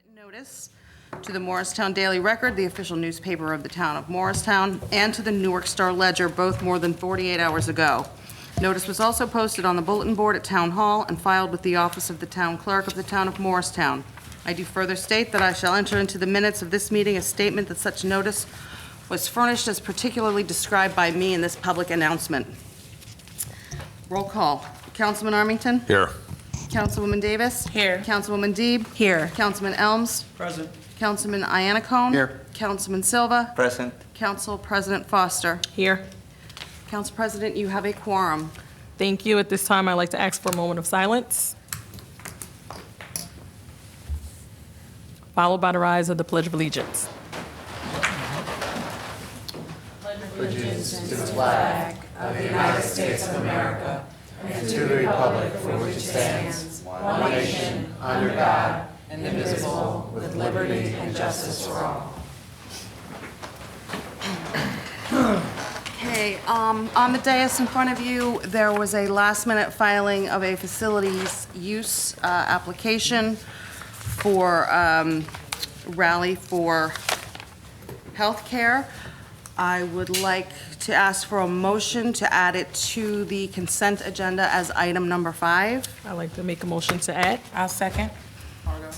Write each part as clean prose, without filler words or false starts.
Written notice to the Morristown Daily Record, the official newspaper of the town of Morristown, and to the Newark Star Ledger, both more than 48 hours ago. Notice was also posted on the bulletin board at Town Hall and filed with the office of the town clerk of the town of Morristown. I do further state that I shall enter into the minutes of this meeting a statement that such notice was furnished as particularly described by me in this public announcement. Roll call. Councilman Armington? Here. Councilwoman Davis? Here. Councilwoman Deeb? Here. Councilman Elms? Present. Councilman Iannacone? Here. Councilman Silva? Present. Council President Foster? Here. Council President, you have a quorum. Thank you. At this time, I'd like to ask for a moment of silence, followed by the rise of the Pledge of Allegiance. Okay, on the dais in front of you, there was a last-minute filing of a facilities use application for Rally for Healthcare. I would like to ask for a motion to add it to the consent agenda as item number 5. I'd like to make a motion to add. I'll second. Margo, are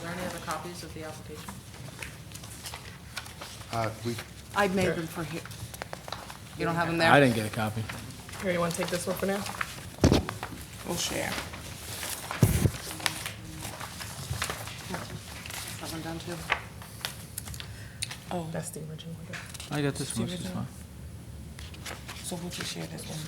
there any other copies of the application? I made them for here. You don't have them there? I didn't get a copy. Here, you want to take this one for now? We'll share. That one down too. Oh, That's the original one. I got this one, it's fine. so would you share this one?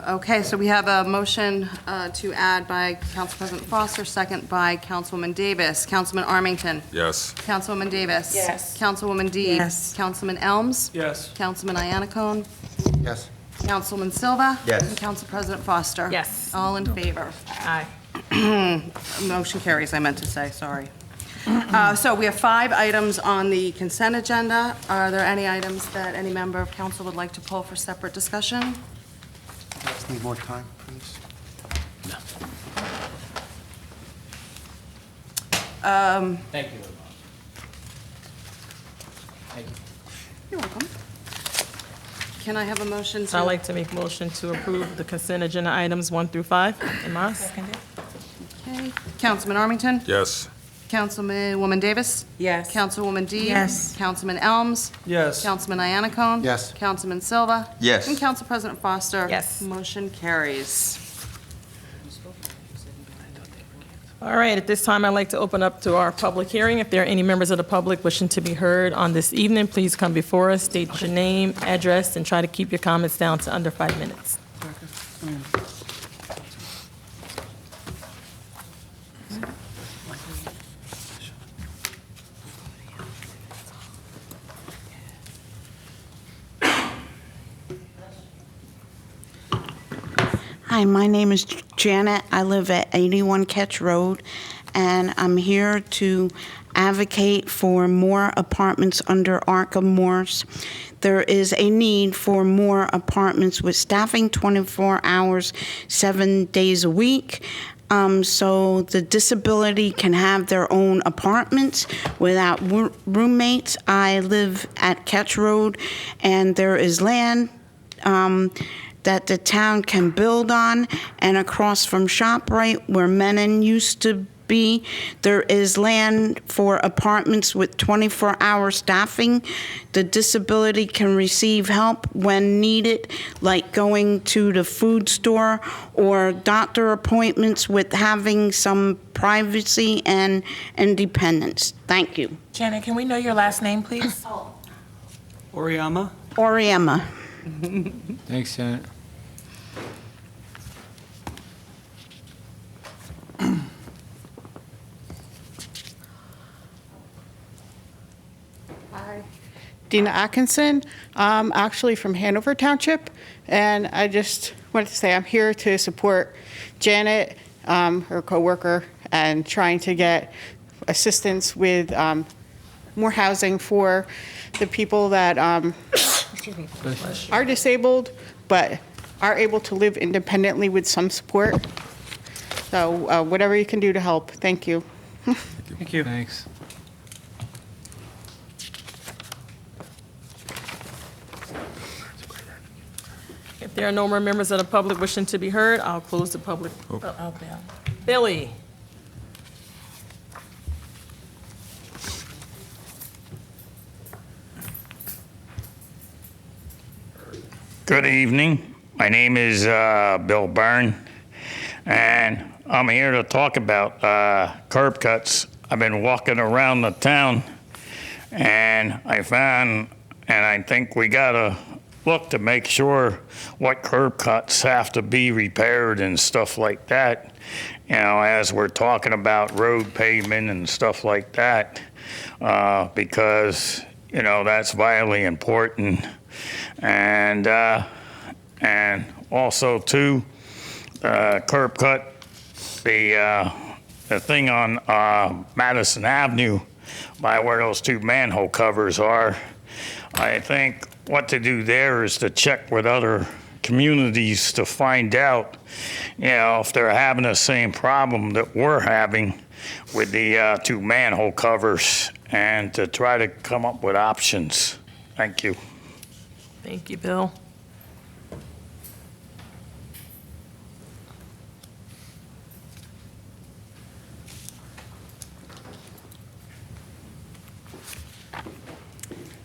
Okay, so we have a motion to add by Council President Foster, second by Councilwoman Davis. Councilman Armington? Yes. Councilwoman Davis? Yes. Councilwoman Deeb? Yes. Councilman Elms? Yes. Councilman Iannacone? Yes. Councilman Silva? Yes. And Council President Foster? Yes. All in favor? Aye. Motion carries, I meant to say, sorry. So we have 5 items on the consent agenda. Are there any items that any member of council would like to pull for separate discussion? Just need more time, please. Thank you. Thank you. You're welcome. Can I have a motion So I'd to? like to make a motion to approve the consent agenda items 1 through 5. En masse. Seconded. Okay. Councilman Armington? Yes. Councilwoman Davis? Yes. Councilwoman Deeb? Yes. Councilman Elms? Yes. Councilman Iannacone? Yes. Councilman Silva? Yes. And Council President Foster? Yes. Motion carries. All right, at this time, I'd like to open up to our public hearing. If there are any members of the public wishing to be heard on this evening, please come before us, state your name, address, and try to keep your comments down to under 5 minutes. Hi, my name is Janet. I live at 81 Ketch Road, and I'm here to advocate for more apartments under Arkham Morse. There is a need for more apartments with staffing 24 hours, 7 days a week, so the disability can have their own apartments without roommates. I live at Ketch Road, and there is land that the town can build on, and across from ShopRite, where Menon used to be, there is land for apartments with 24-hour staffing. The disability can receive help when needed, like going to the food store or doctor appointments with having some privacy and independence. Thank you. Janet, can we know your last name, please? Oriama? Oriema. Thanks, Janet. Hi. Dina Atkinson. I'm actually from Hanover Township, and I just wanted to say I'm here to support Janet, her coworker, and trying to get assistance with more housing for the people that are disabled but are able to live independently with some support. So whatever you can do to help, thank you. Thank you. Thank you. Thanks. If there are no more members of the public wishing to be heard, I'll close the public. Oh, Bill. Billy? Good evening. My name is Bill Byrne, and I'm here to talk about curb cuts. I've been walking around the town, and I found, and I think we gotta look to make sure what curb cuts have to be repaired and stuff like that. You know, as we're talking about road pavement and stuff like that, because, you know, that's vitally important. And also too, curb cut, the thing on Madison Avenue by where those two manhole covers are. I think what to do there is to check with other communities to find out, you know, if they're having the same problem that we're having with the two manhole covers, and to try to come up with options. Thank you. Thank you, Bill.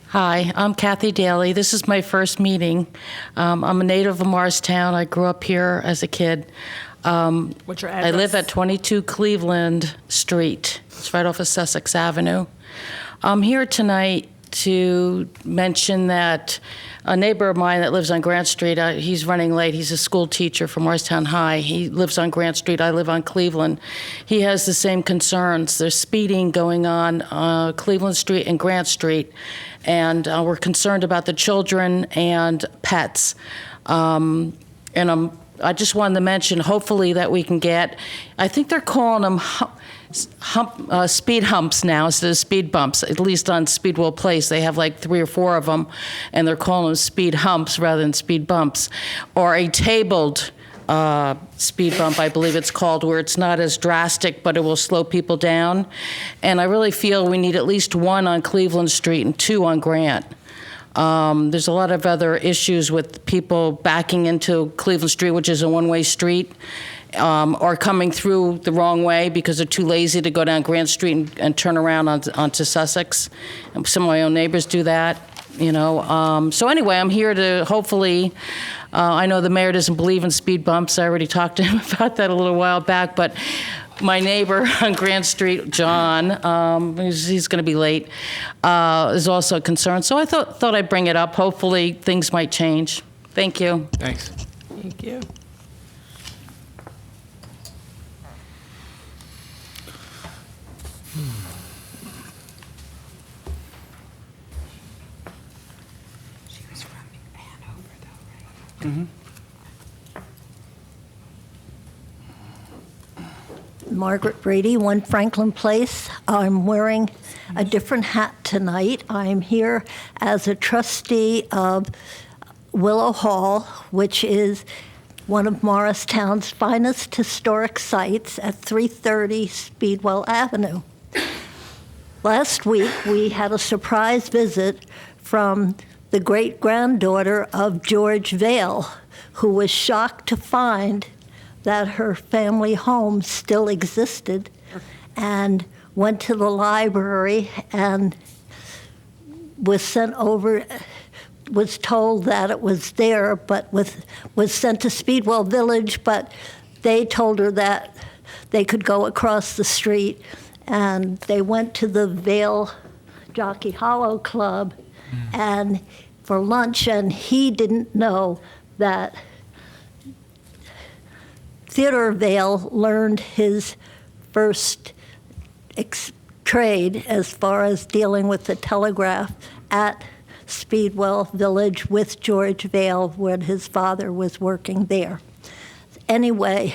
Hi, I'm Kathy Daly. This is my first meeting. I'm a native of Morristown. I grew up here as a kid. What's your address? I live at 22 Cleveland Street. It's right off of Sussex Avenue. I'm here tonight to mention that a neighbor of mine that lives on Grant Street, he's running late. He's a school teacher from Morristown High. He lives on Grant Street. I live on Cleveland. He has the same concerns. There's speeding going on Cleveland Street and Grant Street, and we're concerned about the children and pets. I just wanted to mention, hopefully, that we can get, I think they're calling them speed humps now instead of speed bumps. At least on Speedwell Place, they have like 3 or 4 of them, and they're calling them speed humps rather than speed bumps. Or a tabled speed bump, I believe it's called, where it's not as drastic, but it will slow people down. And I really feel we need at least 1 on Cleveland Street and 2 on Grant. There's a lot of other issues with people backing into Cleveland Street, which is a one-way street, or coming through the wrong way because they're too lazy to go down Grant Street and turn around onto Sussex. And some of my own neighbors do that, you know. So anyway, I'm here to hopefully, I know the mayor doesn't believe in speed bumps. I already talked to him about that a little while back, but my neighbor on Grant Street, John, he's going to be late, is also concerned. So I thought I'd bring it up. Hopefully, things might change. Thank you. Thanks. Thank you. She was from Hanover, though, right? Margaret Brady, 1 Franklin Place. I'm wearing a different hat tonight. I'm here as a trustee of Willow Hall, which is one of Morristown's finest historic sites at 330 Speedwell Avenue. Last week, we had a surprise visit from the great-granddaughter of George Vail, who was shocked to find that her family home still existed, and went to the library and was sent over, was told that it was there, but was sent to Speedwell Village, but they told her that they could go across the street, and they went to the Vail Jockey Hollow Club and for lunch, and he didn't know that Theodore Vail learned his first trade as far as dealing with the telegraph at Speedwell Village with George Vail when his father was working there. Anyway,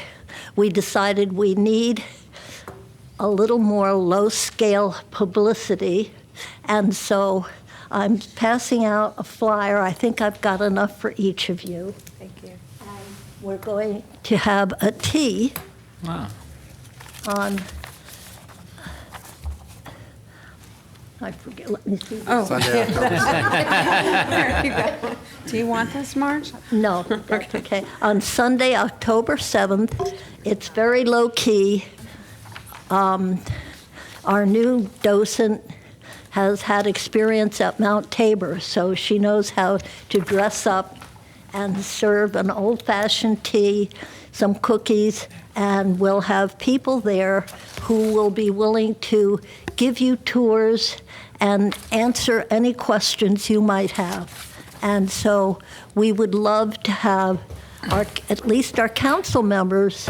we decided we need a little more low-scale publicity, and so I'm passing out a flyer. I think I've got enough for each of you. Thank you. We're going to have a tea Wow. on I forget, let me see. Sunday, October Do you want this, Marge? No, that's okay. On Sunday, October 7th, it's very low-key. Our new docent has had experience at Mount Tabor, so she knows how to dress up and serve an old-fashioned tea, some cookies, and we'll have people there who will be willing to give you tours and answer any questions you might have. And so we would love to have at least our council members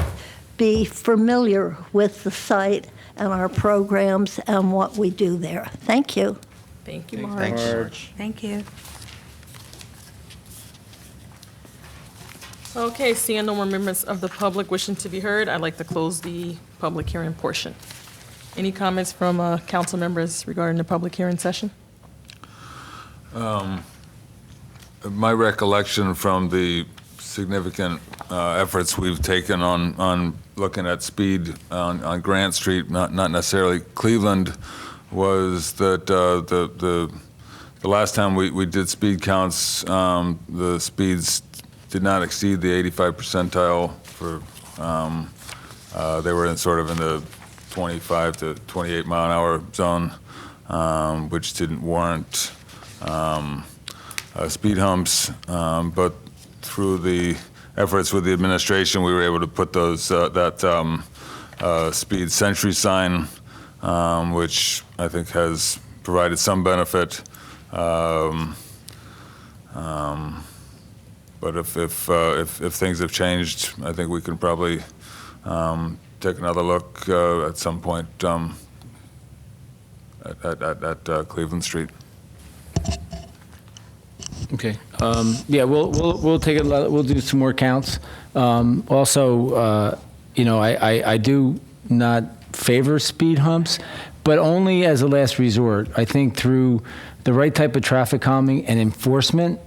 be familiar with the site and our programs and what we do there. Thank you. Thank you, Marge. Thank you. Okay, seeing no more members of the public wishing to be heard, I'd like to close the public hearing portion. Any comments from council members regarding the public hearing session? My recollection from the significant efforts we've taken on looking at speed on Grant Street, not necessarily Cleveland, was that the last time we did speed counts, the speeds did not exceed the 85 percentile for, they were in the 25 to 28 mile an hour zone, which didn't warrant speed humps, but through the efforts with the administration, we were able to put those speed sentry sign, which I think has provided some benefit. But if things have changed, I think we can probably take another look at some point at Cleveland Street. Okay. Yeah, we'll take a lot, we'll do some more counts. Also, I do not favor speed humps, but only as a last resort. I think through the right type of traffic calming and enforcement,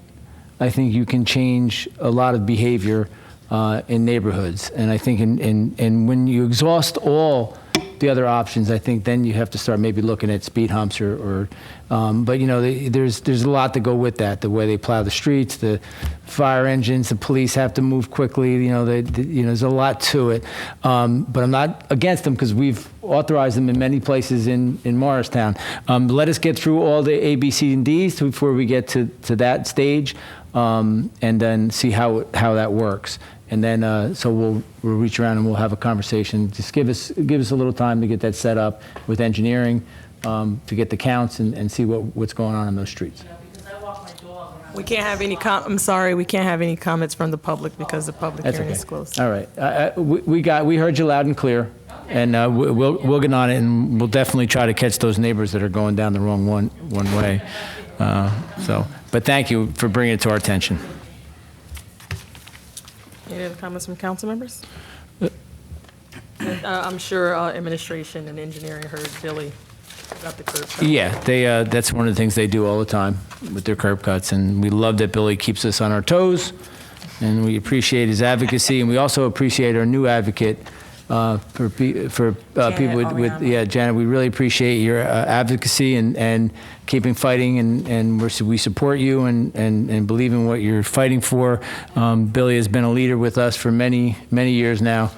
I think you can change a lot of behavior in neighborhoods. And I think and when you exhaust all the other options, I think then you have to start maybe looking at speed humps but there's a lot to go with that. The way they plow the streets, the fire engines, the police have to move quickly. There's a lot to it. But I'm not against them because we've authorized them in many places in Morristown. Let us get through all the A, B, C, and Ds before we get to that stage, and then see how that works. And then, so we'll reach around and we'll have a conversation. Just give us a little time to get that set up with engineering, to get the counts and see what's going on those streets. We can't have any I'm sorry, we can't have any comments from the public because the public That's hearing okay. is closed. All right. We heard you loud and clear, and we'll get on it, and we'll definitely try to catch those neighbors that are going down the wrong one way. But thank you for bringing it to our attention. Any other comments from council members? I'm sure administration and engineering heard Billy about the curb cut. Yeah, that's one of the things they do all the time with their curb cuts, and we love that Billy keeps us on our toes, and we appreciate his advocacy, and we also appreciate our new advocate for people with Janet. We really appreciate your advocacy and keeping fighting, and we support you and believe in what you're fighting for. Billy has been a leader with us for many years now,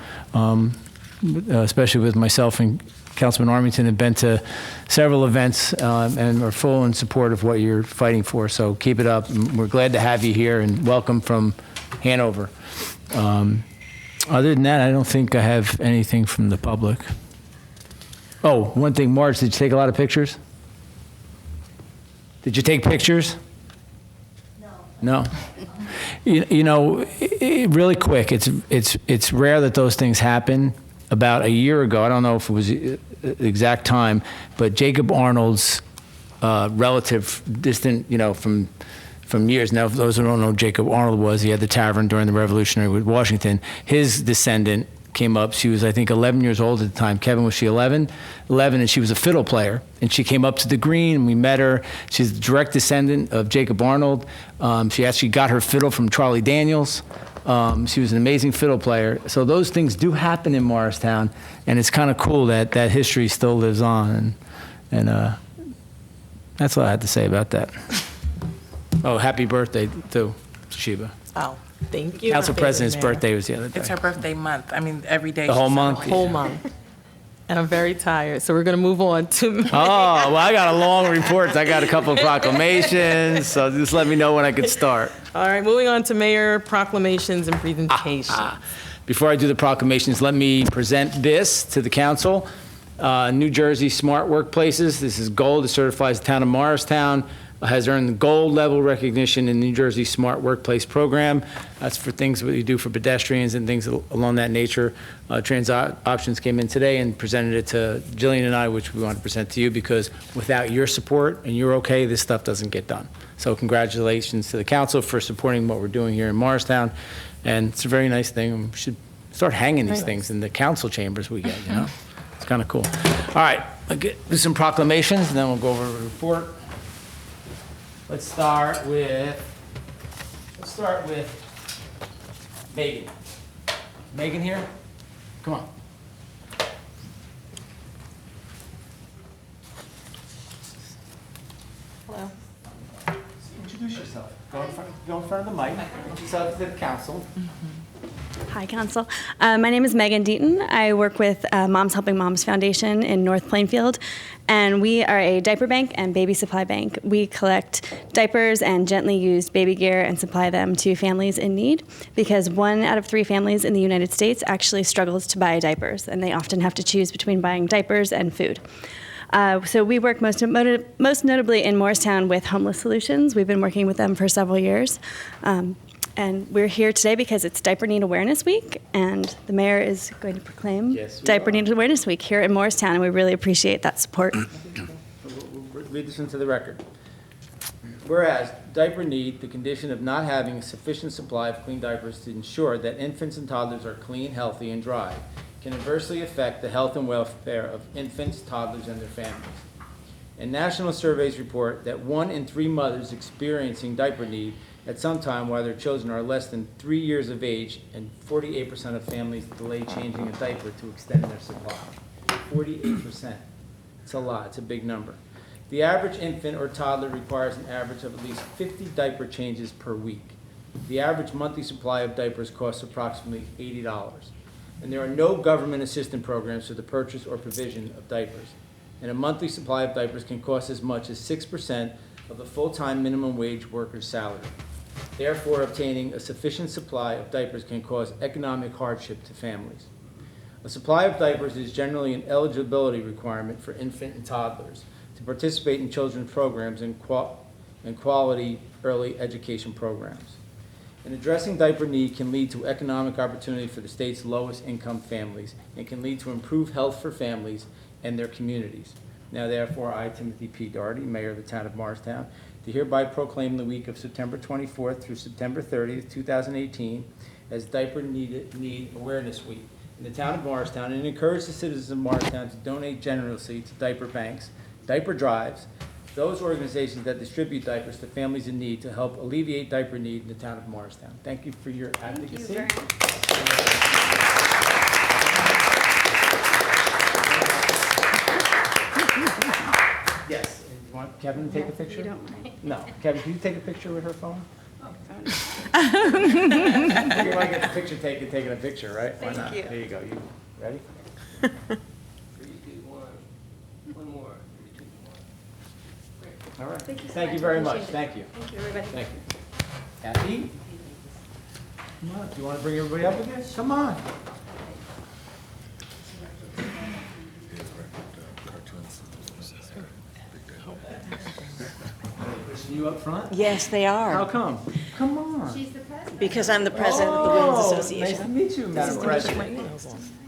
especially with myself and Councilman Armington have been to several events and are full in support of what you're fighting for. So keep it up. We're glad to have you here, and welcome from Hanover. Other than that, I don't think I have anything from the public. Oh, one thing, Marge, did you take a lot of pictures? Did you take pictures? No. Really quick, it's rare that those things happen. About a year ago, I don't know if it was the exact time, but Jacob Arnold's relative, distant, from years. Now, for those who don't know who Jacob Arnold was, he had the tavern during the Revolutionary with Washington. His descendant came up. She was, I think, 11 years old at the time. Kevin, was she 11? 11, and she was a fiddle player. And she came up to the green, and we met her. She's the direct descendant of Jacob Arnold. She actually got her fiddle from Charlie Daniels. She was an amazing fiddle player. So those things do happen in Morristown, and it's kind of cool that history still lives on. And That's all I had to say about that. Oh, happy birthday to Sheba. Oh, Thank you. Council President's Mayor. birthday was the other day. it's her birthday month. I mean, every day. The whole she's month? celebrating. Whole month. And I'm very tired, so we're going to move on to. Oh, well, I got a long report. I got a couple of proclamations, so just let me know when I could start. All right, moving on to mayor proclamations and presentations. Before I do the proclamations, let me present this to the council. New Jersey Smart Workplaces. This is gold. It certifies the town of Morristown. Has earned the gold level recognition in New Jersey Smart Workplace Program. That's for things that you do for pedestrians and things along that nature. Options came in today and presented it to Jillian and I, which we want to present to you because without your support and you're okay, this stuff doesn't get done. So congratulations to the council for supporting what we're doing here in Morristown. And it's a very nice thing. We should start hanging these things in the council chambers we get, you know? It's kind of cool. All right, I'll do some proclamations and then we'll go over the report. Let's start with Megan. Megan here? Come on. Hello. Introduce yourself. Go in front of the mic. Introduce yourself to the council. Hi, Council. My name is Megan Deaton. I work with Moms Helping Moms Foundation in North Plainfield, and we are a diaper bank and baby supply bank. We collect diapers and gently used baby gear and supply them to families in need because 1 out of 3 families in the United States actually struggles to buy diapers, and they often have to choose between buying diapers and food. So we work most notably in Morristown with Homeless Solutions. We've been working with them for several years. And we're here today because it's Diaper Need Awareness Week, and the mayor is going to proclaim Diaper Need Awareness Week here in Morristown, and we really appreciate that support. We'll read this into the record. Whereas diaper need, the condition of not having a sufficient supply of clean diapers to ensure that infants and toddlers are clean, healthy, and dry, can adversely affect the health and welfare of infants, toddlers, and their families. And national surveys report that 1 in 3 mothers experiencing diaper need at some time while their children are less than 3 years of age, and 48% of families delay changing a diaper to extend their supply. 48%. It's a lot. It's a big number. The average infant or toddler requires an average of at least 50 diaper changes per week. The average monthly supply of diapers costs approximately $80. And there are no government assistance programs for the purchase or provision of diapers. And a monthly supply of diapers can cost as much as 6% of the full-time minimum wage worker's salary. Therefore, obtaining a sufficient supply of diapers can cause economic hardship to families. A supply of diapers is generally an eligibility requirement for infant and toddlers to participate in children's programs and quality early education programs. And addressing diaper need can lead to economic opportunity for the state's lowest income families and can lead to improved health for families and their communities. Now therefore, I, Timothy P. Doherty, Mayor of the Town of Morristown, do hereby proclaim the week of September 24th through September 30th, 2018 as Diaper Need Awareness Week in the Town of Morristown, and encourage the citizens of Morristown to donate generously to diaper banks, diaper drives, those organizations that distribute diapers to families in need to help alleviate diaper need in the Town of Morristown. Thank you for your advocacy. Thank you very much. Yes. You want Kevin to take a picture? You don't mind. No. Kevin, can you take a picture with her phone? You want to get the picture taking a picture, right? Why Thank not? you. There you go. You ready? 3, 2, 1. One more. 3, 2, 1. All right. Thank you so very much. much. Appreciate it. Thank you. Thank you, everybody. Thank you. Kathy? Come on. Do you want to bring everybody up again? Come on. Pushing you up front? Yes, they are. How come? Come on. Because I'm the president of the Women's Oh, Association. Nice to meet you, Madam President.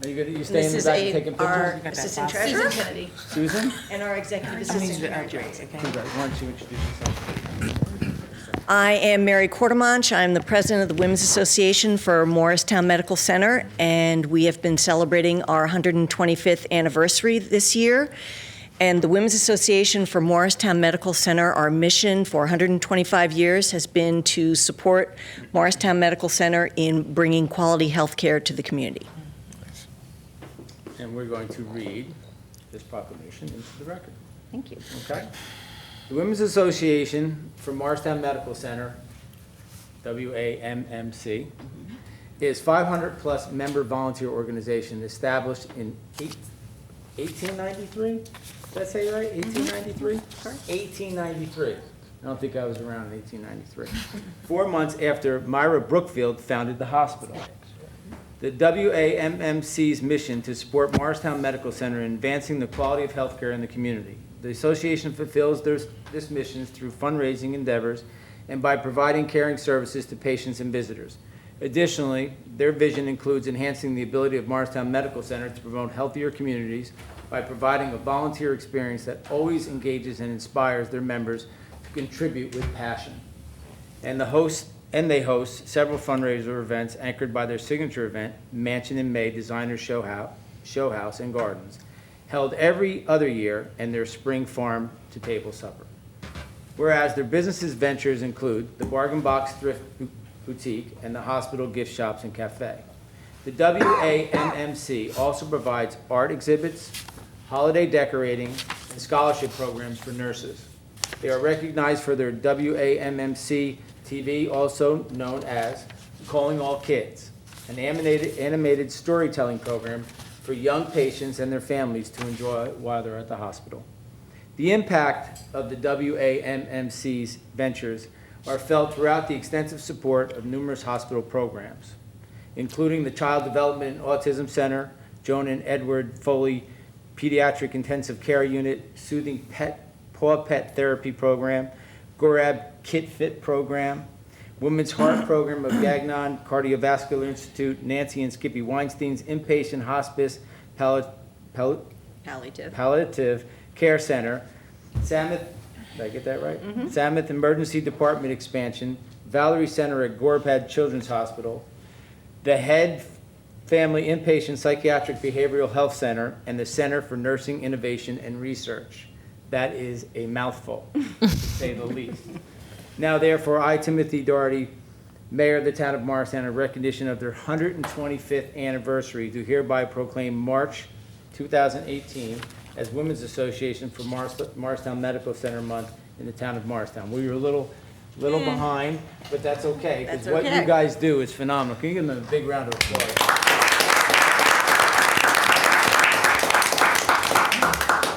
Are you good? You stay in This the is back and taking our pictures? assistant treasurer Susan? and our executive assistant. Why don't you introduce yourself? I am Mary Quartermanch. I'm the president of the Women's Association for Morristown Medical Center, and we have been celebrating our 125th anniversary this year. And the Women's Association for Morristown Medical Center, our mission for 125 years has been to support Morristown Medical Center in bringing quality health care to the community. And we're going to read this proclamation into the record. Thank you. Okay? The Women's Association for Morristown Medical Center, WAMMC, is 500-plus member volunteer organization established in 1893? Did I say it right? 1893? 1893. I don't think I was around in 1893. 4 months after Myra Brookfield founded the hospital. The WAMMC's mission to support Morristown Medical Center in advancing the quality of healthcare in the community. The association fulfills this mission through fundraising endeavors and by providing caring services to patients and visitors. Additionally, their vision includes enhancing the ability of Morristown Medical Center to promote healthier communities by providing a volunteer experience that always engages and inspires their members to contribute with passion. And they host several fundraiser events anchored by their signature event, Mansion in May Designer Show House and Gardens, held every other year, and their spring farm to table supper. Whereas their businesses ventures include the Bargain Box Thrift Boutique and the Hospital Gift Shops and Cafe. The WAMMC also provides art exhibits, holiday decorating, and scholarship programs for nurses. They are recognized for their WAMMC TV, also known as Calling All Kids, an animated storytelling program for young patients and their families to enjoy while they're at the hospital. The impact of the WAMMC's ventures are felt throughout the extensive support of numerous hospital programs, including the Child Development and Autism Center, Joan and Edward Foley Pediatric Intensive Care Unit, Soothing Paw Pet Therapy Program, Gorab Kit Fit Program, Women's Heart Program of Gagnon Cardiovascular Institute, Nancy and Skippy Weinstein's Inpatient Hospice Palliative Care Center, Samoth, did I get that right? Samoth Emergency Department Expansion, Valerie Center at Gorpad Children's Hospital, the Head Family Inpatient Psychiatric Behavioral Health Center, and the Center for Nursing Innovation and Research. That is a mouthful, to say the least. Now, therefore, I, Timothy Doherty, Mayor of the Town of Morristown, in recognition of their 125th anniversary, do hereby proclaim March 2018 as Women's Association for Morristown Medical Center Month in the Town of Morristown. We were a little behind, but that's okay, because what you guys do is phenomenal. Can you give them a big round of applause?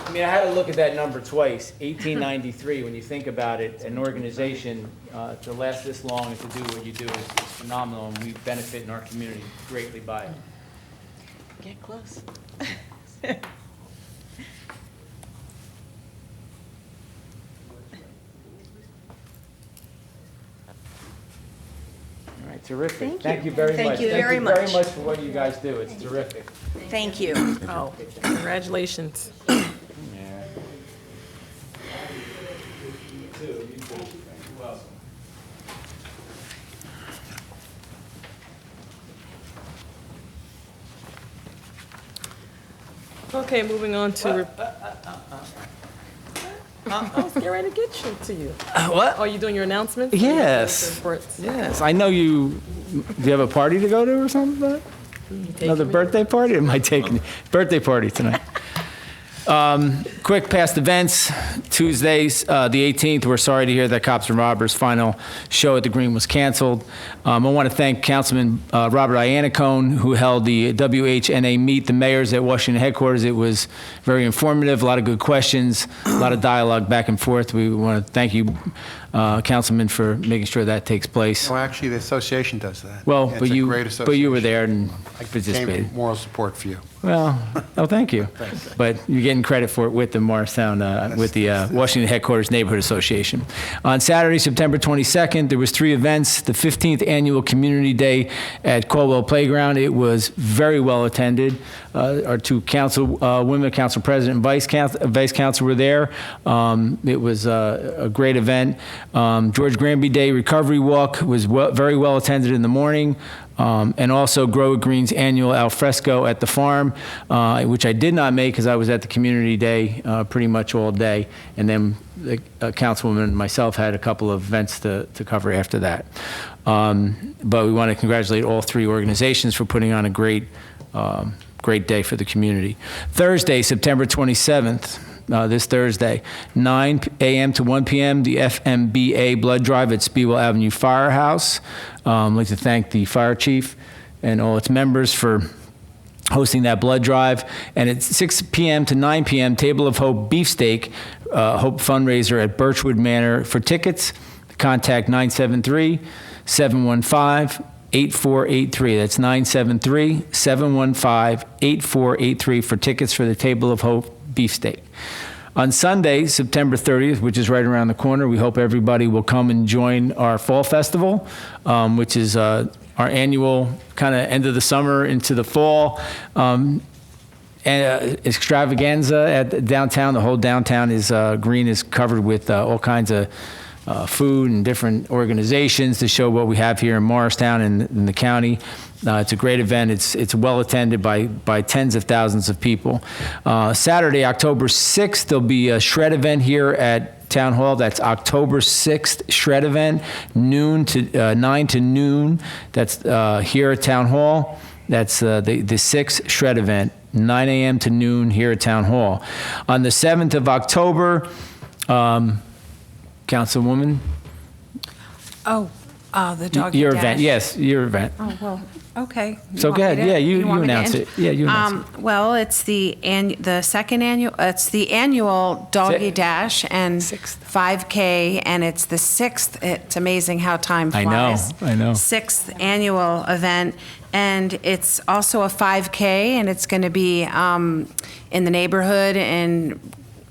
I mean, I had to look at that number twice, 1893. When you think about it, an organization to last this long and to do what you do is phenomenal, and we benefit in our community greatly by it. Get close. All right, terrific. Thank you. Thank you very much. Thank you very much. Thank you very much for what you guys do. It's terrific. Thank you. Oh, congratulations. Okay, moving on to. I was getting ready to get to you. What? Are you doing your announcements? Yes. Yes. I know you. Do you have a party to go to or something? Another birthday party? Or am I taking birthday party tonight? Quick past events. Tuesdays, the 18th, we're sorry to hear that Cops and Robbers final show at the Green was canceled. I want to thank Councilman Robert Iannacone, who held the WHNA Meet the Mayors at Washington headquarters. It was very informative, a lot of good questions, a lot of dialogue back and forth. We want to thank you, Councilman, for making sure that takes place. No, actually, the association does that. Well, It's but a you, great but you were association. there and I participated. came moral support for you. Well, oh, thank you. But you're getting credit for it with the Morristown, with the Washington Headquarters Neighborhood Association. On Saturday, September 22nd, there was 3 events. The 15th Annual Community Day at Caldwell Playground. It was very well attended. Our 2 women council president and vice council were there. It was a great event. George Granby Day Recovery Walk was very well attended in the morning. And also Grow Green's annual alfresco at the farm, which I did not make because I was at the community day pretty much all day. And then the councilwoman and myself had a couple of events to cover after that. But we want to congratulate all 3 organizations for putting on a great day for the community. Thursday, September 27th, this Thursday, 9 a.m. to 1 p.m., the FMBA blood drive at Speedwell Avenue Firehouse. I'd like to thank the fire chief and all its members for hosting that blood drive. And at 6 p.m. to 9 p.m., Table of Hope Beefsteak, Hope fundraiser at Birchwood Manor. For tickets, contact 973-715-8483. That's 973-715-8483 for tickets for the Table of Hope Beefsteak. On Sunday, September 30th, which is right around the corner, we hope everybody will come and join our Fall Festival, which is our annual kind of end of the summer into the fall extravaganza at downtown. The whole downtown is green, is covered with all kinds of food and different organizations to show what we have here in Morristown and in the county. It's a great event. It's well attended by tens of thousands of people. Saturday, October 6th, there'll be a shred event here at Town Hall. That's October 6th shred event, 9 to noon. That's here at Town Hall. That's the 6th shred event, 9 a.m. to noon here at Town Hall. On the 7th of October, Councilwoman? Oh, the doggy Your dash. event, yes, your event. Oh, well, okay. So go ahead. Yeah, you want me to announce it. Yeah, you announce it. Well, it's the annual Doggy Dash and 5K, and it's the 6th. It's amazing how time I flies. know. 6th annual event, and it's also a 5K, and it's going to be in the neighborhood and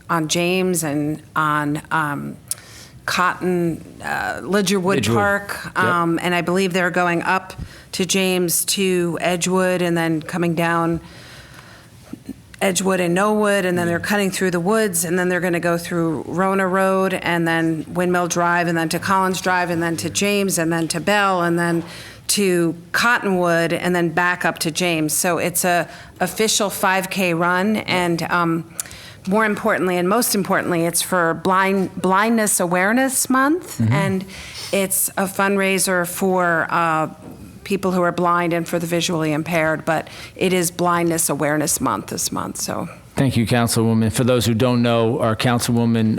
on James and on Cotton, Lidgerwood Park, Yep. and I believe they're going up to James to Edgewood and then coming down Edgewood and Knollwood, and then they're cutting through the woods, and then they're going to go through Rona Road and then Windmill Drive and then to Collins Drive and then to James and then to Bell and then to Cottonwood and then back up to James. So it's a official 5K run, and more importantly, and most importantly, it's for Blindness Awareness Month, and it's a fundraiser for people who are blind and for the visually impaired, but it is Blindness Awareness Month this month, so. Thank you, Councilwoman. For those who don't know, our Councilwoman,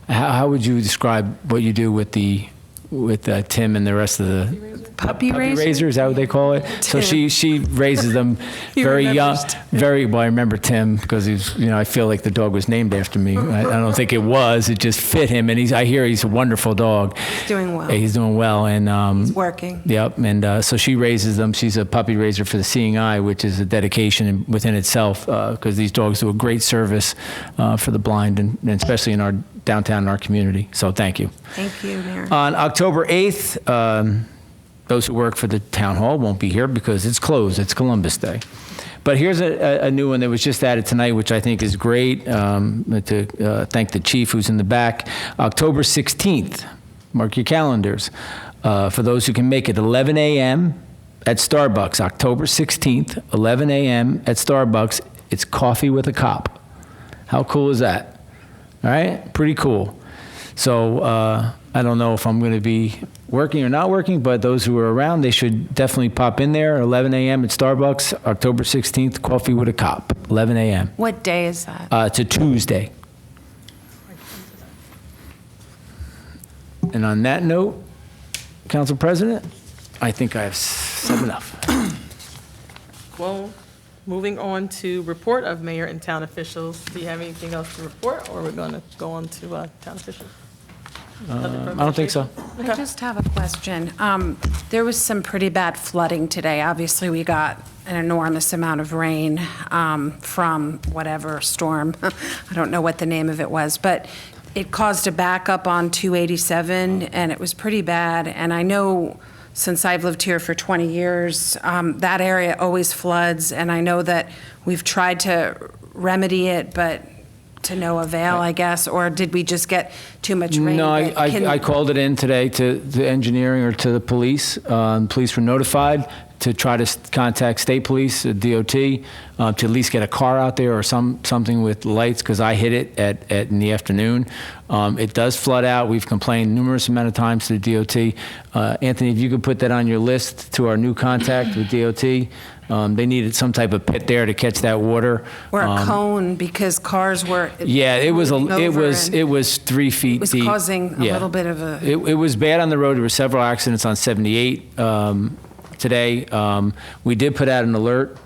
how would you describe what you do with Tim and the rest of the Puppy raiser? Is that what they call it? So she raises them very young, well, I remember Tim because he's, I feel like the dog was named after me. I don't think it was. It just fit him, and I hear he's a wonderful dog. He's doing well. He's doing well, and He's working. Yep, and so she raises them. She's a puppy raiser for the Seeing Eye, which is a dedication within itself, because these dogs do a great service for the blind, and especially in our downtown, in our community. So thank you. Thank you, Mayor. On October 8th, those who work for the town hall won't be here because it's closed. It's Columbus Day. But here's a new one that was just added tonight, which I think is great, to thank the chief who's in the back. October 16th, mark your calendars. For those who can make it, 11 a.m. at Starbucks. October 16th, 11 a.m. at Starbucks. It's coffee with a cop. How cool is that? All right? Pretty cool. So I don't know if I'm going to be working or not working, but those who are around, they should definitely pop in there. 11 a.m. at Starbucks, October 16th, coffee with a cop, 11 a.m. What day is that? It's a Tuesday. And on that note, Council President, I think I have said enough. Well, moving on to report of mayor and town officials. Do you have anything else to report, or we're going to go on to town officials? I don't think so. I just have a question. There was some pretty bad flooding today. Obviously, we got an enormous amount of rain from whatever storm. I don't know what the name of it was, but it caused a backup on 287, and it was pretty bad. And I know since I've lived here for 20 years, that area always floods, and I know that we've tried to remedy it, but to no avail, I guess, or did we just get too much rain? No, I called it in today to engineering or to the police. Police were notified. to try to contact state police, DOT, to at least get a car out there or something with lights, because I hit it in the afternoon. It does flood out. We've complained numerous amount of times to the DOT. Anthony, if you could put that on your list to our new contact with DOT. They needed some type of pit there to catch that water. Or a cone, because cars were. Yeah, it was 3 feet It was deep. causing a little bit of a. It was bad on the road. There were several accidents on 78 today. We did put out an alert,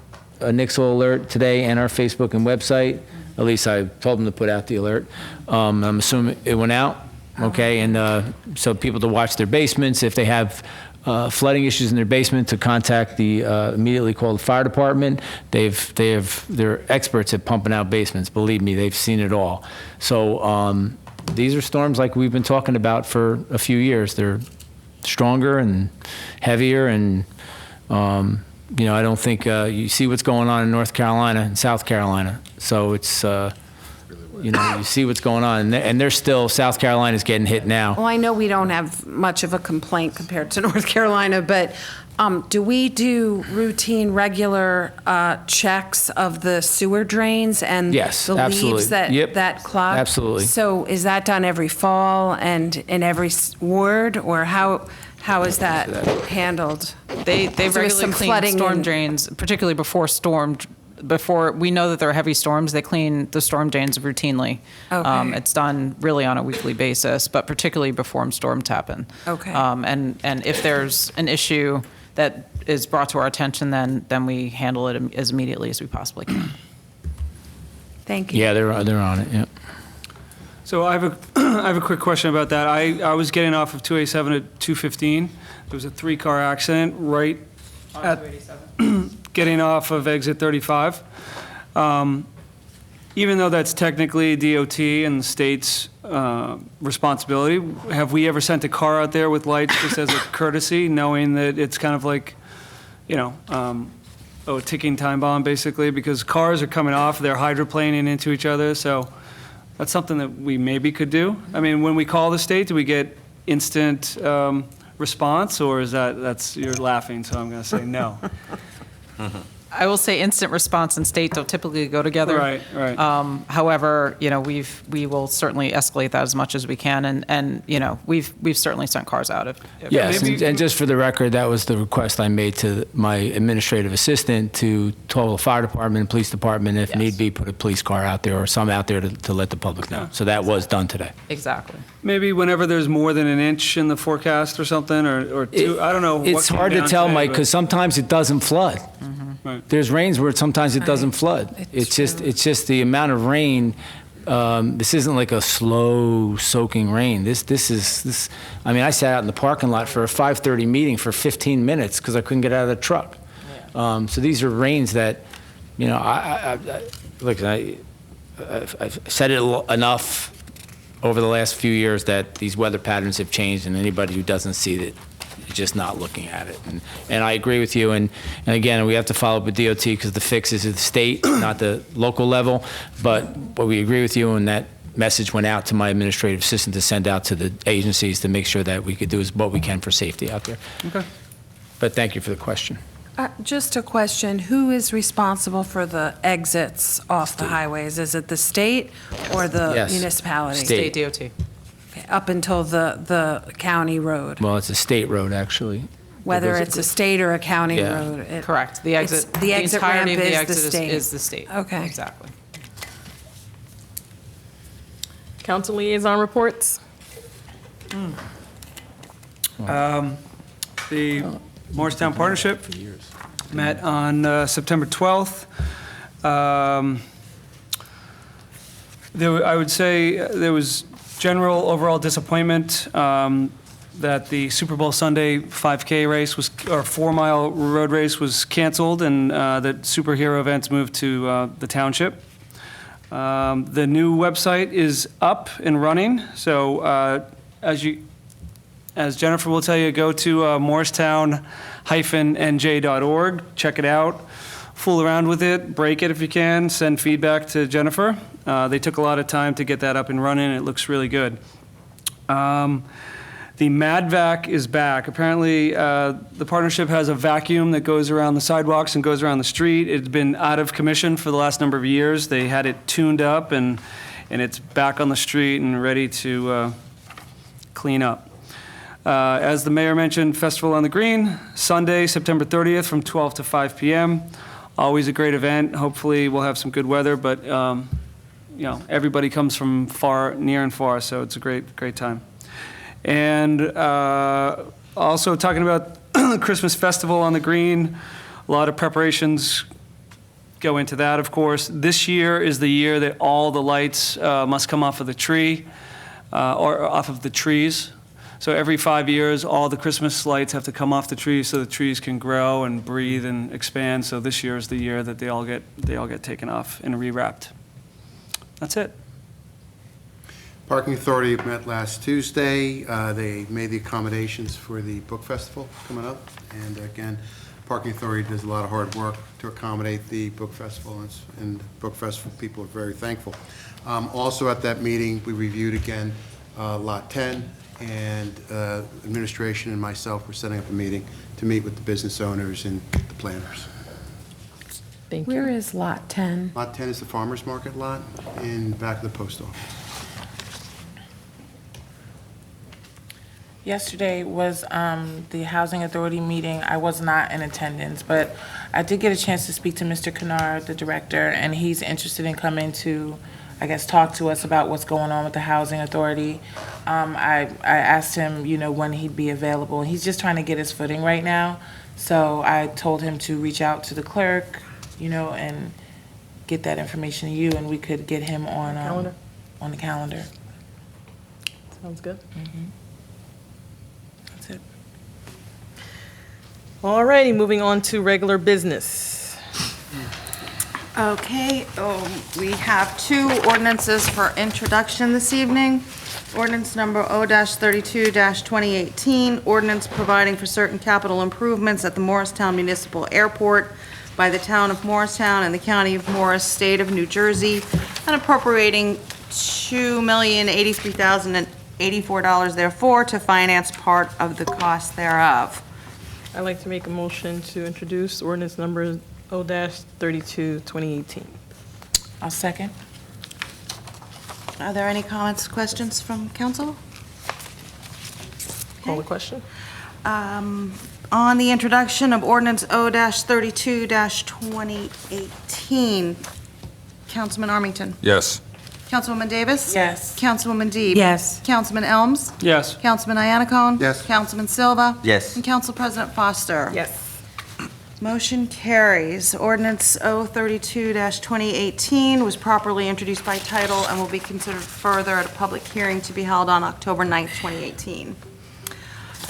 a Nixle alert today, and our Facebook and website. At least I told them to put out the alert. I'm assuming it went out. Okay, and so people to watch their basements if they have flooding issues in their basement, to contact immediately call the fire department. They're experts at pumping out basements. Believe me, they've seen it all. So these are storms like we've been talking about for a few years. They're stronger and heavier, and I don't think you see what's going on in North Carolina and South Carolina. So it's you see what's going on, and they're still, South Carolina's getting hit now. Well, I know we don't have much of a complaint compared to North Carolina, but do we do routine, regular checks of the sewer drains and Yes, the absolutely. leaves that clog? Absolutely. So is that done every fall and in every ward, or how is that handled? They There was some regularly clean flooding storm in- drains, particularly before we know that there are heavy storms. They clean the storm drains routinely. Okay. It's done really on a weekly basis, but particularly before storms happen. Okay. And if there's an issue that is brought to our attention, then we handle it as immediately as we possibly can. Thank you. Yeah, they're on it. Yeah. So I have a quick question about that. I was getting off of 287 at 215. There was a 3-car accident right at getting off of exit 35. Even though that's technically DOT and the state's responsibility, have we ever sent a car out there with lights just as a courtesy, knowing that it's kind of like, a ticking time bomb, basically, because cars are coming off, they're hydroplaning into each other, so that's something that we maybe could do. I mean, when we call the state, do we get instant response, or is you're laughing, so I'm going to say no. I will say instant response and state don't typically go together. Right. However, we will certainly escalate that as much as we can, and we've certainly sent cars out. If Yes, and just for the record, that was the request I made to my administrative assistant to tell the fire department and police department, if need be, put a police car out there or some out there to let the public know. So that was done today. Exactly. Maybe whenever there's more than an inch in the forecast or something, or two, I don't know. what It's came hard to down tell, today, Mike, but- because sometimes it doesn't flood. Right. There's rains where sometimes it doesn't flood. It's just the amount of rain. This isn't like a slow soaking rain. This. I mean, I sat out in the parking lot for a 5:30 meeting for 15 minutes because I couldn't get out of the truck. So these are rains that, I've said it enough over the last few years that these weather patterns have changed, and anybody who doesn't see it is just not looking at it. And I agree with you. And again, we have to follow up with DOT because the fix is at the state, not the local level. But we agree with you, and that message went out to my administrative assistant to send out to the agencies to make sure that we could do what we can for safety out there. Okay. But thank you for the question. Just a question, who is responsible for the exits off the highways? Is it the state or the Yes. municipality? State. DOT. Okay, up until the county road? Well, it's a state road, actually. Whether it's a state or a county Yeah. road? Correct. The exit. It's- the exit ramp entirety of the is the exit state. is the state. Okay. Exactly. Council liaison reports? The Morristown Partnership met on September 12th. I would say there was general overall disappointment that the Super Bowl Sunday 5K race or 4-mile road race was canceled, and that superhero events moved to the township. The new website is up and running, so as Jennifer will tell you, go to morristown-nj.org, check it out, fool around with it, break it if you can, send feedback to Jennifer. They took a lot of time to get that up and running, and it looks really good. The MadVac is back. Apparently, the partnership has a vacuum that goes around the sidewalks and goes around the street. It's been out of commission for the last number of years. They had it tuned up, and it's back on the street and ready to clean up. As the mayor mentioned, Festival on the Green, Sunday, September 30th from 12 to 5 p.m. Always a great event. Hopefully, we'll have some good weather, but everybody comes from near and far, so it's a great time. And also talking about Christmas Festival on the Green, a lot of preparations go into that, of course. This year is the year that all the lights must come off of the tree, or off of the trees. So every 5 years, all the Christmas lights have to come off the trees so the trees can grow and breathe and expand. So this year is the year that they all get taken off and rewrapped. That's it. Parking Authority met last Tuesday. They made the accommodations for the book festival coming up. And again, Parking Authority does a lot of hard work to accommodate the book festival, and book festival people are very thankful. Also at that meeting, we reviewed again Lot 10, and administration and myself were setting up a meeting to meet with the business owners and the planners. Thank you. Where is Lot 10? Lot 10 is the farmer's market lot in back of the post office. Yesterday was the Housing Authority meeting. I was not in attendance, but I did get a chance to speak to Mr. Kennard, the director, and he's interested in coming to, I guess, talk to us about what's going on with the Housing Authority. I asked him, when he'd be available. He's just trying to get his footing right now. So I told him to reach out to the clerk, and get that information to you, and we could get him on the calendar. Sounds good. Mm-hmm. That's it. All righty, moving on to regular business. Okay, we have two ordinances for introduction this evening. Ordinance number O-32-2018, ordinance providing for certain capital improvements at the Morristown Municipal Airport by the town of Morristown and the county of Morris, state of New Jersey, and appropriating $2,083,084 therefore to finance part of the cost thereof. I'd like to make a motion to introduce ordinance number O-32-2018. I'll second. Are there any comments, questions from council? Call the question. On the introduction of ordinance O-32-2018, Councilman Armington. Yes. Councilwoman Davis? Yes. Councilwoman Deeb? Yes. Councilman Elms? Yes. Councilman Iannacone? Yes. Councilman Silva? Yes. And Council President Foster? Yes. Motion carries. Ordinance O-32-2018 was properly introduced by title and will be considered further at a public hearing to be held on October 9th, 2018.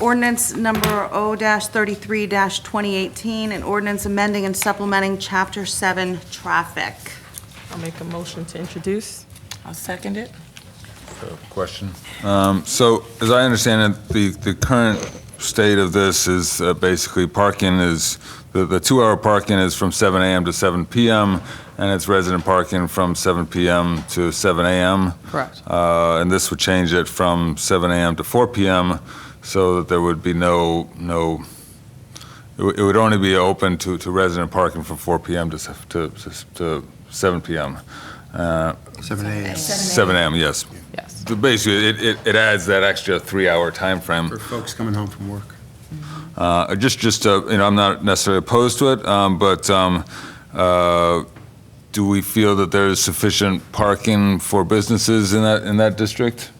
Ordinance number O-33-2018, an ordinance amending and supplementing Chapter 7 Traffic. I'll make a motion to introduce. I'll second it. Question. So, as I understand it, the current state of this is basically parking is, the 2-hour parking is from 7 a.m. to 7 p.m., and it's resident parking from 7 p.m. to 7 a.m. Correct. And this would change it from 7 a.m. to 4 p.m., so that there would be it would only be open to resident parking from 4 p.m. to 7 p.m. 7 a.m. 7 a.m., yes. Yes. So basically, it adds that extra 3-hour time frame. For folks coming home from work. I'm not necessarily opposed to it, but do we feel that there is sufficient parking for businesses in that district,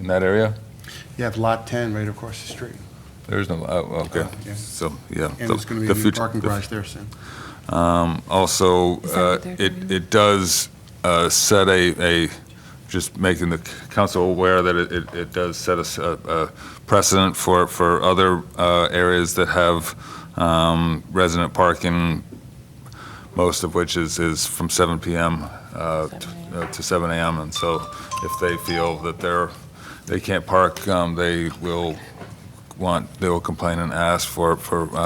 in that area? You have Lot 10 right across the street. There's no, okay. Yeah. So, yeah. And there's going to be a new parking garage there soon. Also, that what they're doing? it does set just making the council aware that it does set a precedent for other areas that have resident parking, most of which is from 7 p.m. To 7 a.m. And so if they feel that they can't park, they will complain and ask for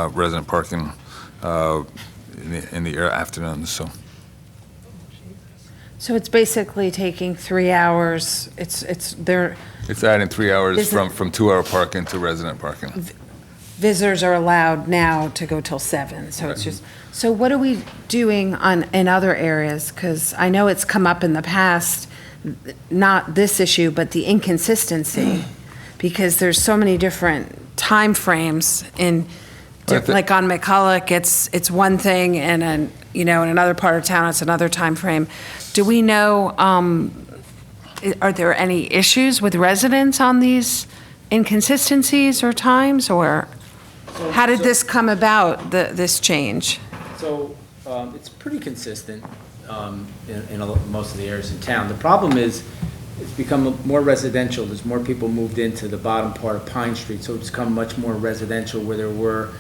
resident parking in the afternoons. So So it's basically taking 3 hours, they're, It's adding 3 hours Is it- from 2-hour parking to resident parking. visitors are allowed now to go till 7, so it's just, so what are we doing in other areas? Because I know it's come up in the past, not this issue, but the inconsistency, because there's so many different time frames in, like on McCulloch, it's one thing, and then, in another part of town, it's another time frame. Do we know, are there any issues with residents on these inconsistencies or times, or how did this come about, this change? So it's pretty consistent in most of the areas in town. The problem is it's become more residential. There's more people moved into the bottom part of Pine Street, so it's become much more residential where there were,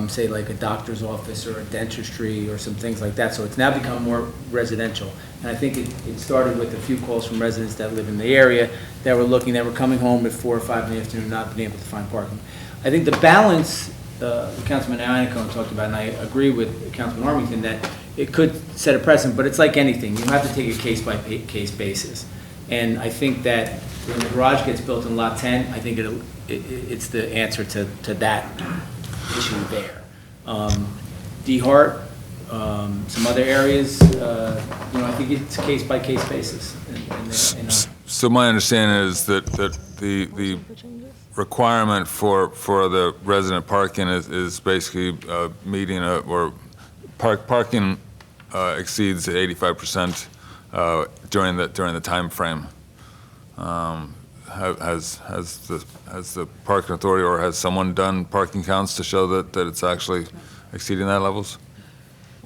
say, like a doctor's office or a dentistry or some things like that. So it's now become more residential. And I think it started with a few calls from residents that live in the area that were coming home at 4 or 5 in the afternoon, not being able to find parking. I think the balance, Councilman Iannacone talked about, and I agree with Councilman Armington, that it could set a precedent, but it's like anything. You have to take a case-by-case basis. And I think that when the garage gets built in Lot 10, I think it's the answer to that issue there. DeHart, some other areas, I think it's case-by-case basis. So my understanding is that the requirement for the resident parking is basically meeting or parking exceeds 85% during the time frame. Has the parking authority or has someone done parking counts to show that it's actually exceeding that levels?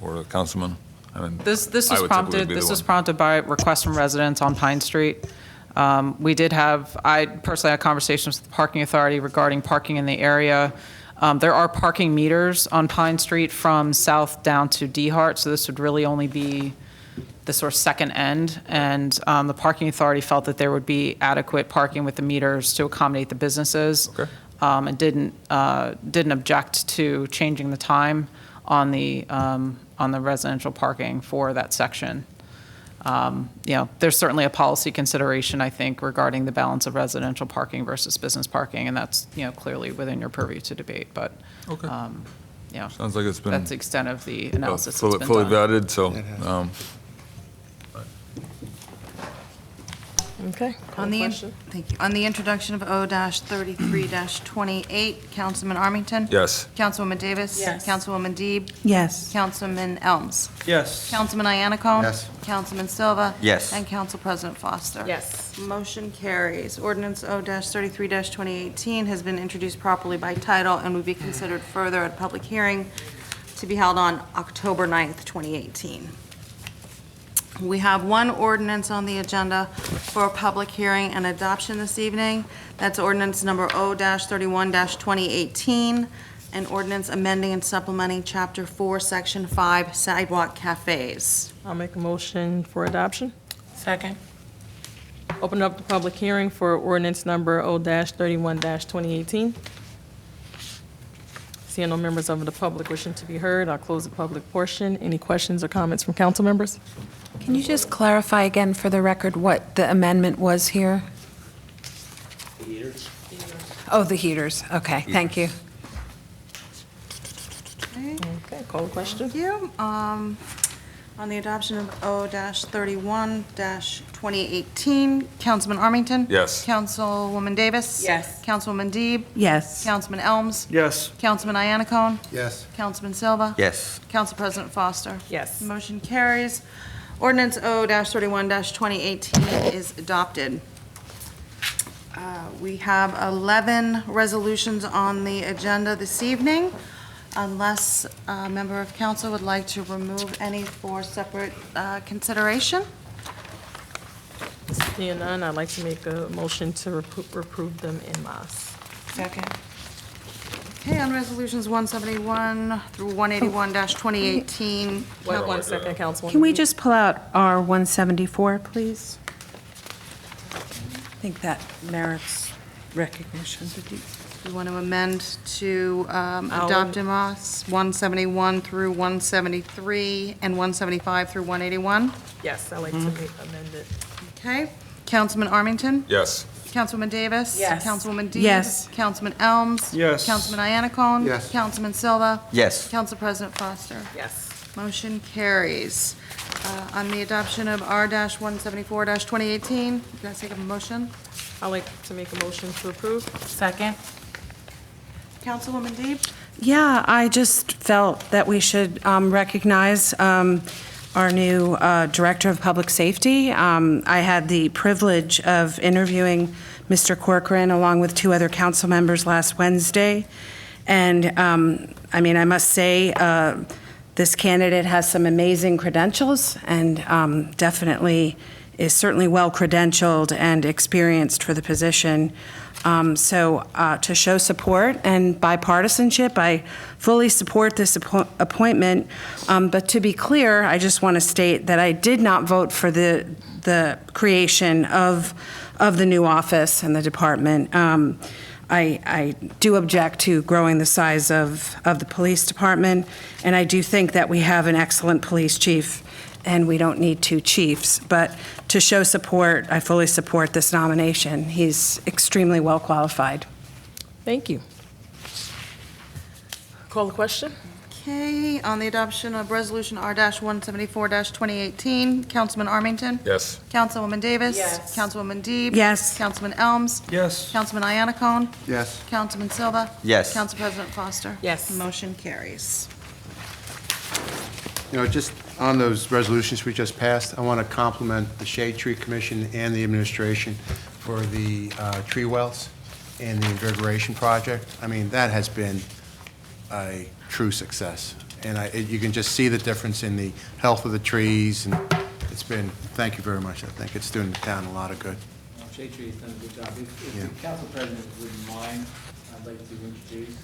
Or a councilman? I mean, This I was would typically prompted, be the this was one. prompted by requests from residents on Pine Street. I personally had conversations with the parking authority regarding parking in the area. There are parking meters on Pine Street from south down to DeHart, so this would really only be the sort of second end. And the parking authority felt that there would be adequate parking with the meters to accommodate the businesses. Okay. And didn't object to changing the time on the residential parking for that section. There's certainly a policy consideration, I think, regarding the balance of residential parking versus business parking, and that's, clearly within your purview to debate, but, Okay. Sounds like it's been that's the extent of the analysis that's been fully done. vetted, so. Okay. On thank you. On the introduction of O-33-28, Councilman Armington? Yes. Councilwoman Davis? Yes. Councilwoman Deeb? Yes. Councilman Elms? Yes. Councilman Iannacone? Yes. Councilman Silva? Yes. And Council President Foster? Yes. Motion carries. Ordinance O-33-2018 has been introduced properly by title and will be considered further at public hearing to be held on October 9th, 2018. We have one ordinance on the agenda for a public hearing and adoption this evening. That's ordinance number O-31-2018, an ordinance amending and supplementing Chapter 4, Section 5, sidewalk cafes. I'll make a motion for adoption. Second. Open up the public hearing for ordinance number O-31-2018. Seeing no members of the public wishing to be heard, I'll close the public portion. Any questions or comments from council members? Can you just clarify again for the record what the amendment was here? The heaters. Oh, the heaters. Okay, thank you. Okay, call the question. Thank you. On the adoption of O-31-2018, Councilman Armington? Yes. Councilwoman Davis? Yes. Councilwoman Deeb? Yes. Councilman Elms? Yes. Councilman Iannacone? Yes. Councilman Silva? Yes. Council President Foster? Yes. Motion carries. Ordinance O-31-2018 is adopted. We have 11 resolutions on the agenda this evening, unless a member of council would like to remove any for separate consideration. Seeing none, I'd like to make a motion to approve them en masse. Second. Okay, on resolutions 171 through 181-2018. Wait 1 second, Councilwoman. Can we just pull out our 174, please? I think that merits recognition. We want to amend to adopt MOS 171 through 173 and 175 through 181. Yes, I'd like to amend it. Okay. Councilman Armington? Yes. Councilwoman Davis? Yes. Councilwoman Deeb? Yes. Councilman Elms? Yes. Councilman Iannacone? Yes. Councilman Silva? Yes. Council President Foster? Yes. Motion carries. On the adoption of R-174-2018, you guys take a motion? I'd like to make a motion to approve. Second? Councilwoman Deeb? Yeah, I just felt that we should recognize our new Director of Public Safety. I had the privilege of interviewing Mr. Corcoran along with 2 other council members last Wednesday. And, I mean, I must say, this candidate has some amazing credentials and definitely is certainly well-credentialed and experienced for the position. So to show support and bipartisanship, I fully support this appointment. But to be clear, I just want to state that I did not vote for the creation of the new office and the department. I do object to growing the size of the police department, and I do think that we have an excellent police chief, and we don't need 2 chiefs. But to show support, I fully support this nomination. He's extremely well qualified. Thank you. Call the question? Okay, on the adoption of Resolution R-174-2018, Councilman Armington? Yes. Councilwoman Davis? Yes. Councilwoman Deeb? Yes. Councilman Elms? Yes. Councilman Iannacone? Yes. Councilman Silva? Yes. Council President Foster? Yes. Motion carries. You know, just on those resolutions we just passed, I want to compliment the Shade Tree Commission and the administration for the tree wells and the invigoration project. I mean, that has been a true success. And you can just see the difference in the health of the trees, and it's been, thank you very much. I think it's doing the town a lot of good. Shade Tree has done a good job. If Yeah. the council president wouldn't mind, I'd like to introduce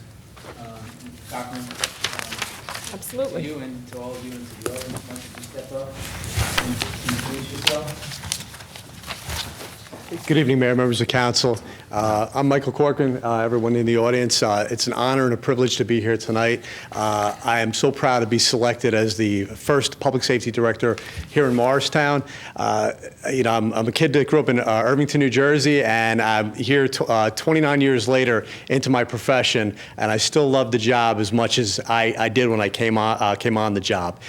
Mr. Cochran. Absolutely. To you and to all of you and to the audience, why don't you step up and introduce yourself? Good evening, Mayor, members of council. I'm Michael Corcoran, everyone in the audience. It's an honor and a privilege to be here tonight. I am so proud to be selected as the first public safety director here in Morristown. You know, I'm a kid that grew up in Irvington, New Jersey, and I'm here 29 years later into my profession, and I still love the job as much as I did when I came on the job.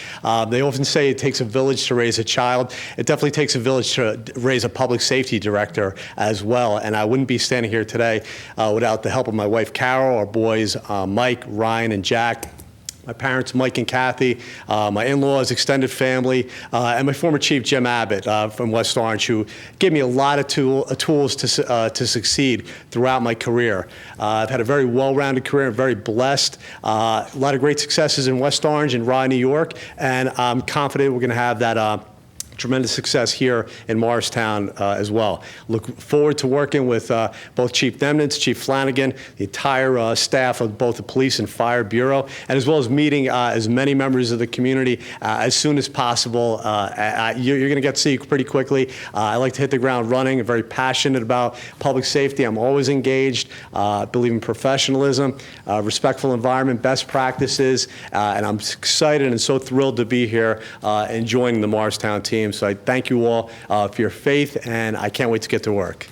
They often say it takes a village to raise a child. It definitely takes a village to raise a public safety director as well, and I wouldn't be standing here today without the help of my wife Carol, our boys Mike, Ryan, and Jack, my parents Mike and Kathy, my in-laws, extended family, and my former chief Jim Abbott from West Orange, who gave me a lot of tools to succeed throughout my career. I've had a very well-rounded career, very blessed, a lot of great successes in West Orange and Rye, New York, and I'm confident we're going to have that tremendous success here in Morristown as well. Look forward to working with both Chief Demnitz, Chief Flanagan, the entire staff of both the Police and Fire Bureau, and as well as meeting as many members of the community as soon as possible. You're going to get to see pretty quickly. I like to hit the ground running. I'm very passionate about public safety. I'm always engaged. I believe in professionalism, respectful environment, best practices, and I'm excited and so thrilled to be here and joining the Morristown team. So I thank you all for your faith, and I can't wait to get to work.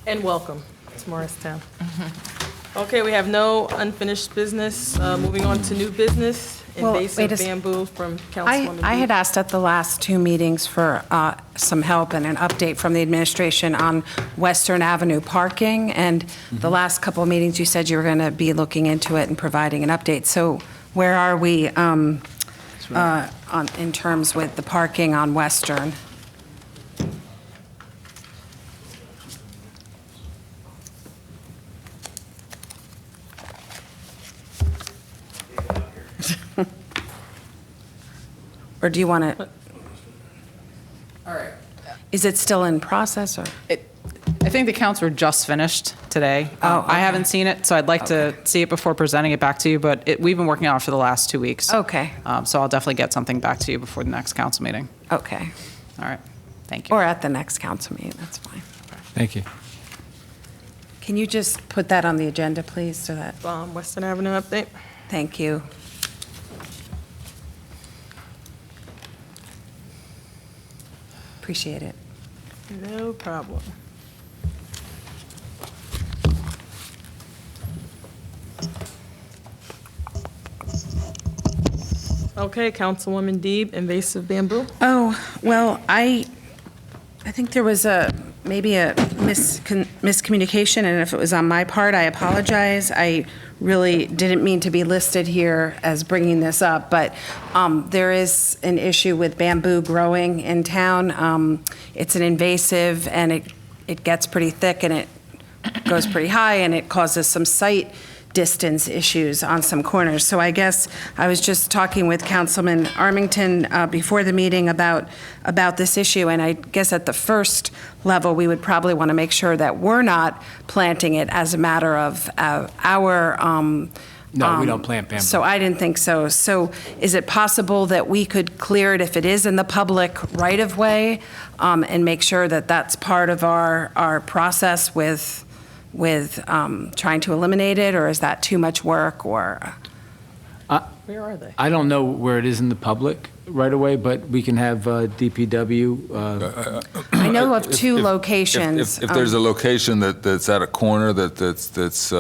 And welcome to Morristown. Okay, we have no unfinished business. Moving on to new business. Invasive bamboo from Councilwoman I had Deeb. asked at the last 2 meetings for some help and an update from the administration on Western Avenue parking, and the last couple of meetings you said you were going to be looking into it and providing an update. So where are we in terms with the parking on Western? Or do you want to? All right. Is it still in process, or? think the counts were just finished today. I haven't seen it, so I'd like to see it before presenting it back to you, but we've been working on it for the last 2 weeks. Okay. So I'll definitely get something back to you before the next council meeting. Okay. All right, thank you. Or at the next council meeting, that's fine. Thank you. Can you just put that on the agenda, please, so that, Western Avenue update. thank you. Appreciate it. No problem. Okay, Councilwoman Deeb, invasive bamboo. Oh, well, I think there was maybe a miscommunication, and if it was on my part, I apologize. I really didn't mean to be listed here as bringing this up, but there is an issue with bamboo growing in town. It's an invasive, and it gets pretty thick, and it goes pretty high, and it causes some sight distance issues on some corners. So I guess I was just talking with Councilman Armington before the meeting about this issue, and I guess at the first level, we would probably want to make sure that we're not planting it as a matter of our No, we don't plant bamboo. So I didn't think so. So is it possible that we could clear it if it is in the public right-of-way and make sure that that's part of our process with trying to eliminate it, or is that too much work, or? Where are they? I don't know where it is in the public right away, but we can have DPW. I know of two locations. If there's a location that's at a corner that's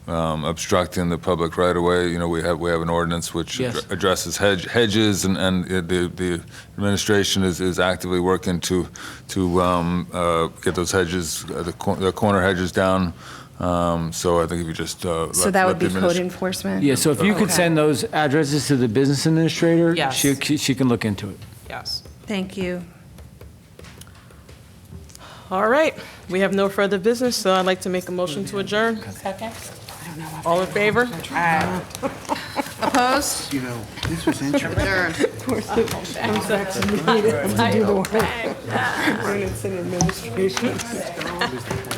obstructing the public right away, you know, we have an ordinance which Yes. addresses hedges, and the administration is actively working to get those hedges, the corner hedges down. So I think if you just So that would be code enforcement? Yeah, so if you could Okay. send those addresses to the business administrator, Yes. she can look into it. Yes. Thank you. All right, we have no further business, so I'd like to make a motion to adjourn. Second? All in favor? Opposed? You know, this was interesting. Adjourned. Administration.